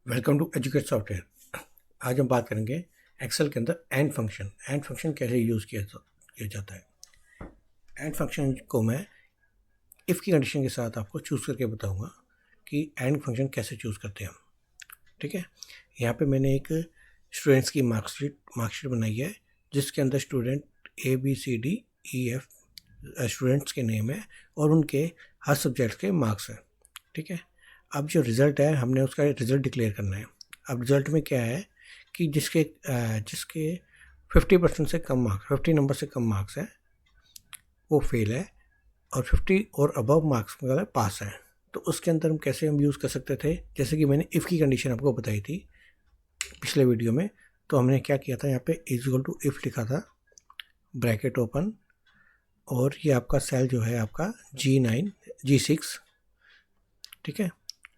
Welcome to educate software. आज हम बात करेंगे एक्सेल के अंदर एंड फंक्शन। एंड फंक्शन कैसे यूज़ किया जाता है। एंड फंक्शन को मैं इफ़ की कंडीशन के साथ आपको चूज़ करके बताऊंगा कि एंड फंक्शन कैसे चूज़ करते हैं हम। ठीक है, यहाँ पे मैंने एक स्टूडेंट्स की मार्कशीट बनाई है जिसके अंदर स्टूडेंट ABCDEF स्टूडेंट्स के नेम है और उनके हर सब्जेक्ट के मार्क्स हैं। ठीक है, अब जो रिज़ल्ट है हमने उसका रिज़ल्ट डिक्लेयर करना है। अब रिज़ल्ट में क्या है कि जिसके 50% से कम मार्क्स, 50 नंबर से कम मार्क्स है वो फेल है, और 50 और अबव मार्क्स मतलब पास है। तो उसके अंदर हम कैसे यूज़ कर सकते थे, जैसे कि मैंने इफ़ की कंडीशन आपको बताई थी पिछले वीडियो में। तो हमने क्या किया था, यहाँ पे इक्वल टू इफ़ लिखा था, ब्रैकेट ओपन, और ये आपका सेल जो है आपका G6। ठीक है,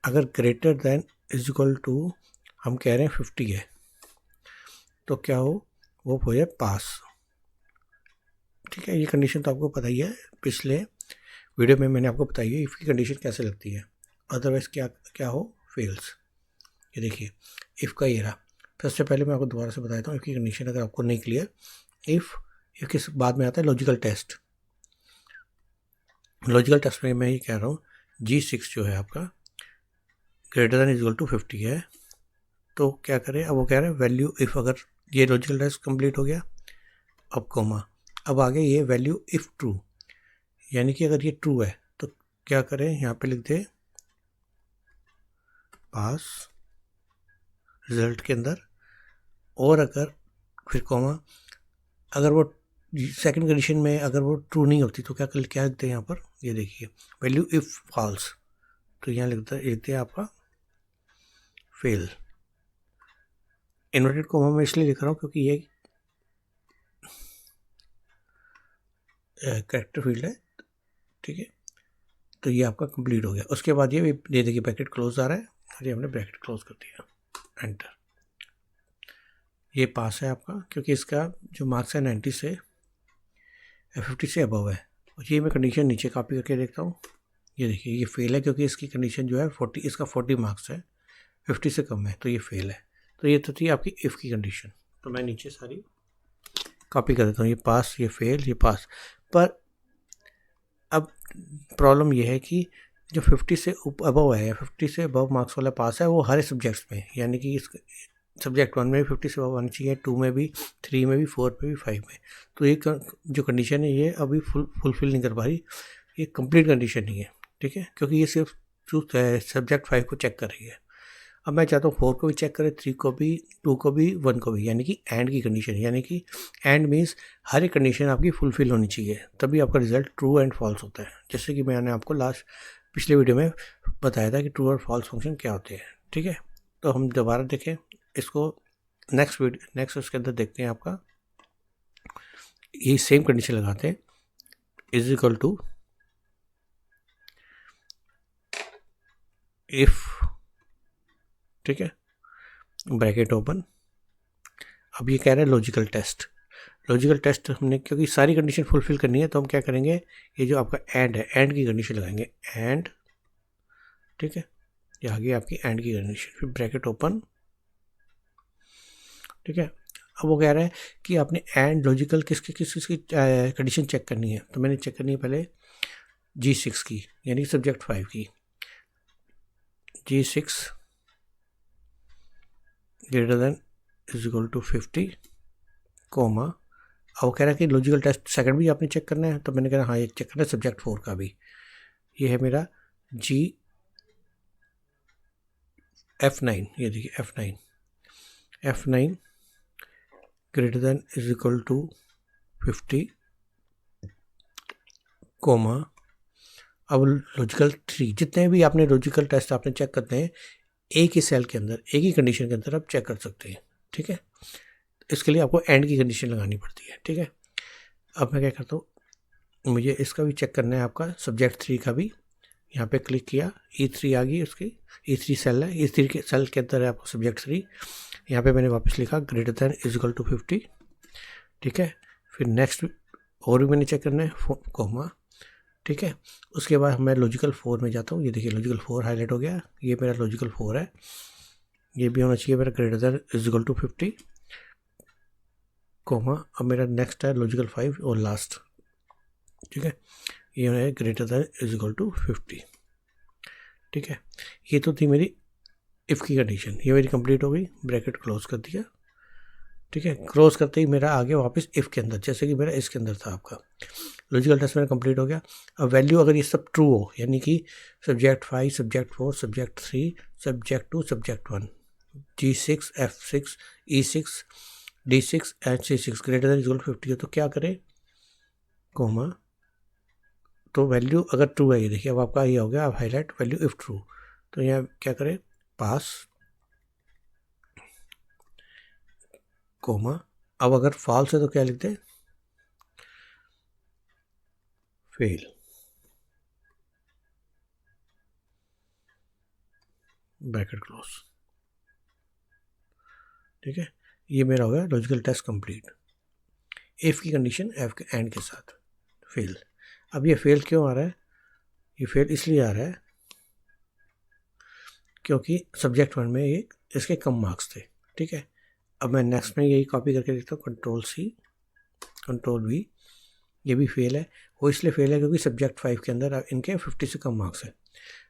अगर greater than is equal to हम कह रहे हैं 50 है तो क्या वो हो जाए पास। ठीक है, ये कंडीशन तो आपको पता ही है, पिछले वीडियो में मैंने आपको बताई है इफ़ की कंडीशन कैसे लगती है। अदरवाइज क्या हो, फेल्स। ये देखिए इफ़ का ये रहा। सबसे पहले मैं आपको दोबारा से बताता हूँ इफ़ की कंडीशन, अगर आपको नहीं क्लियर। इफ़ के बाद में आता है लॉजिकल टेस्ट। लॉजिकल टेस्ट में मैं ये कह रहा हूँ G6 जो है आपका ग्रेटर देन इक्वल टू 50 है, तो क्या करें। अब वो कह रहे हैं वैल्यू इफ़, अगर ये लॉजिकल टेस्ट कंप्लीट हो गया, अब कोमा, अब आगे ये वैल्यू इफ़ ट्रू, यानी कि अगर ये ट्रू है तो क्या करें, यहाँ पे लिख दे पास रिजल्ट के अंदर, और अगर फिर कोमा, अगर वो सेकंड कंडीशन में अगर वो ट्रू नहीं होती तो क्या लिखते हैं यहाँ पर, ये देखिए वैल्यू इफ़ फॉल्स, तो यहाँ लिखते हैं आपका फेल। इन्वर्टेड कोमा में इसलिए लिख रहा हूँ क्योंकि ये कैरेक्टर फील्ड है। ठीक है, तो ये आपका कंप्लीट हो गया। उसके बाद ये देखिए ब्रैकेट क्लोज आ रहा है, और ये हमने ब्रैकेट क्लोज कर दिया, एंटर। ये पास है आपका, क्योंकि इसका जो मार्क्स है 90 से 50 से अबव है। और ये मैं कंडीशन नीचे कॉपी करके देखता हूँ, ये देखिए ये फेल है, क्योंकि इसकी कंडीशन जो है 40, इसका 40 मार्क्स है, 50 से कम है, तो ये फेल है। तो ये तो थी आपकी इफ़ की कंडीशन। तो मैं नीचे सारी कॉपी कर देता हूँ, ये पास, ये फेल, ये पास। पर अब प्रॉब्लम ये है कि जो 50 से अबव है, 50 से अबव मार्क्स वाला पास है, वो हर सब्जेक्ट्स में, यानी कि इस सब्जेक्ट 1 में भी 50 से अबव आनी चाहिए, 2 में भी, 3 में भी, 4 में भी, 5 में। तो ये जो कंडीशन है ये अभी फुलफिल नहीं कर पा रही, ये कंप्लीट कंडीशन नहीं है। ठीक है, क्योंकि ये सिर्फ सब्जेक्ट 5 को चेक कर रही है। अब मैं चाहता हूँ 4 को भी चेक करे, 3 को भी, 2 को भी, 1 को भी, यानी कि एंड की कंडीशन, यानी कि एंड मीन्स हर एक कंडीशन आपकी फुलफिल होनी चाहिए, तभी आपका रिजल्ट ट्रू एंड फॉल्स होता है। जैसे कि मैंने आपको पिछले वीडियो में बताया था कि ट्रू और फॉल्स फंक्शन क्या होते हैं। ठीक है, तो हम दोबारा देखें इसको, नेक्स्ट उसके अंदर देखते हैं आपका यही सेम कंडीशन लगाते हैं, इज इक्वल टू इफ। ठीक है, ब्रैकेट ओपन। अब ये कह रहे हैं लॉजिकल टेस्ट। लॉजिकल टेस्ट हमने, क्योंकि सारी कंडीशन फुलफिल करनी है, तो हम क्या करेंगे, ये जो आपका एंड है, एंड की कंडीशन लगाएंगे, एंड। ठीक है, ये आ गई आपकी एंड की कंडीशन, फिर ब्रैकेट ओपन। ठीक है, अब वो कह रहा है कि आपने एंड लॉजिकल किसकी कंडीशन चेक करनी है, तो मैंने चेक करनी है पहले G6 की, यानी सब्जेक्ट 5 की। G6 greater than is equal to 50, comma. अब वो कह रहा है कि लॉजिकल टेस्ट सेकंड भी आपने चेक करना है, तो मैंने कहा हाँ ये चेक करना है, सब्जेक्ट 4 का भी। ये है मेरा F9, ये देखिए F9 greater than is equal to 50, comma. अब लॉजिकल 3, जितने भी आपने लॉजिकल टेस्ट आपने चेक करते हैं, एक ही सेल के अंदर, एक ही कंडीशन के अंदर आप चेक कर सकते हैं। ठीक है, इसके लिए आपको एंड की कंडीशन लगानी पड़ती है। ठीक है, अब मैं क्या करता हूँ, मुझे इसका भी चेक करना है, आपका सब्जेक्ट 3 का भी। यहाँ पे क्लिक किया, E3 आ गई, उसकी E3 सेल है, E3 के सेल के अंदर है आपका सब्जेक्ट 3। यहाँ पे मैंने वापस लिखा greater than is equal to 50। ठीक है, फिर नेक्स्ट और भी मैंने चेक करना है, कोमा। ठीक है, उसके बाद मैं लॉजिकल 4 में जाता हूँ, ये देखिए लॉजिकल 4 हाईलाइट हो गया, ये मेरा लॉजिकल 4 है, ये भी होना चाहिए मेरा greater than is equal to 50, comma. अब मेरा नेक्स्ट है लॉजिकल 5 और लास्ट, ठीक है, ये है greater than is equal to 50, ठीक है। ये तो थी मेरी इफ़ की कंडीशन, ये मेरी कंप्लीट हो गई, ब्रैकेट क्लोज कर दिया, ठीक है। क्लोज करते ही मेरा आ गया वापस इफ़ के अंदर, जैसे कि मेरा इसके अंदर था आपका। लॉजिकल टेस्ट मेरा कंप्लीट हो गया। अब वैल्यू अगर ये सब ट्रू हो, यानी कि subject 5, subject 4, subject 3, subject 2, subject 1, G6, F6, E6, D6 and C6 greater than equal 50 हो, तो क्या करें, कोमा। तो वैल्यू अगर ट्रू है, ये देखिए अब आपका ये हो गया, आप हाईलाइट वैल्यू इफ ट्रू, तो यहाँ क्या करें, पास, कोमा। अब अगर फॉल्स है तो क्या लिखते हैं, फेल, ब्रैकेट क्लोज, ठीक है। ये मेरा हो गया लॉजिकल टेस्ट कंप्लीट, इफ की कंडीशन एफ के एंड के साथ, फेल। अब ये फेल क्यों आ रहा है, ये फेल इसलिए आ रहा है क्योंकि सब्जेक्ट 1 में ये इसके कम मार्क्स थे, ठीक है। अब मैं नेक्स्ट में यही कॉपी करके लिखता हूँ, Ctrl+C, Ctrl+V, ये भी फेल है। वो इसलिए फेल है क्योंकि सब्जेक्ट 5 के अंदर इनके 50 से कम मार्क्स है।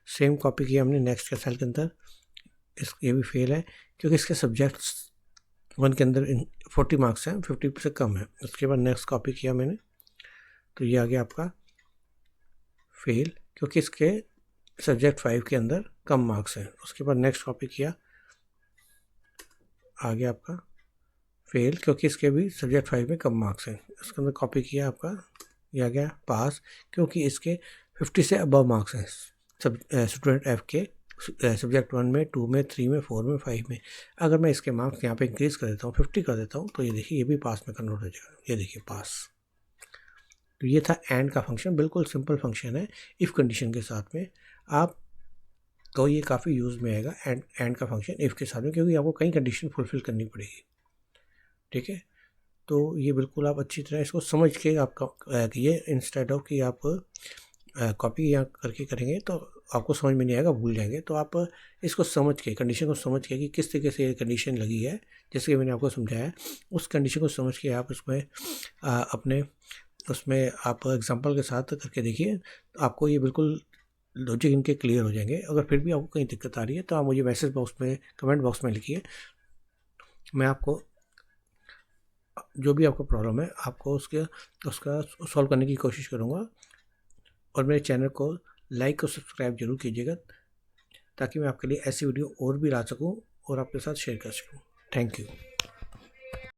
सेम कॉपी किया हमने नेक्स्ट के सेल के अंदर, ये भी फेल है क्योंकि इसके सब्जेक्ट 1 के अंदर 40 मार्क्स हैं, 50 से कम है। उसके बाद नेक्स्ट कॉपी किया मैंने, तो ये आ गया आपका फेल क्योंकि इसके सब्जेक्ट 5 के अंदर कम मार्क्स हैं। उसके बाद नेक्स्ट कॉपी किया, आ गया आपका फेल क्योंकि इसके भी सब्जेक्ट 5 में कम मार्क्स हैं। इसके अंदर कॉपी किया आपका, ये आ गया पास क्योंकि इसके 50 से अबव मार्क्स हैं स्टूडेंट एफ के सब्जेक्ट 1 में, 2 में, 3 में, 4 में, 5 में। अगर मैं इसके मार्क्स यहाँ पे इंक्रीज़ कर देता हूँ, 50 कर देता हूँ, तो ये देखिए ये भी पास में कन्वर्ट हो जाएगा, ये देखिए पास। तो ये था एंड का फंक्शन, बिल्कुल सिंपल फंक्शन है इफ़ कंडीशन के साथ में। आप तो ये काफ़ी यूज़ में आएगा एंड का फंक्शन इफ़ के साथ में, क्योंकि आपको कई कंडीशन फुलफिल करनी पड़ेगी, ठीक है। तो ये बिल्कुल आप अच्छी तरह इसको समझ के आपका ये इंस्टेड ऑफ कि आप कॉपी यहाँ करके करेंगे तो आपको समझ में नहीं आएगा, भूल जाएंगे। तो आप इसको समझ के, कंडीशन को समझ के कि किस तरीके से ये कंडीशन लगी है, जैसे कि मैंने आपको समझाया, उस कंडीशन को समझ के आप उसमें अपने उसमें आप एग्जांपल के साथ करके देखिए, तो आपको ये बिल्कुल लॉजिक इनके क्लियर हो जाएंगे। अगर फिर भी आपको कहीं दिक्कत आ रही है तो आप मुझे मैसेज बॉक्स में, कमेंट बॉक्स में लिखिए, मैं आपको जो भी आपको प्रॉब्लम है आपको उसका सॉल्व करने की कोशिश करूँगा। और मेरे चैनल को लाइक और सब्सक्राइब जरूर कीजिएगा ताकि मैं आपके लिए ऐसी वीडियो और भी ला सकूँ और आपके साथ शेयर कर सकूँ। Thank you.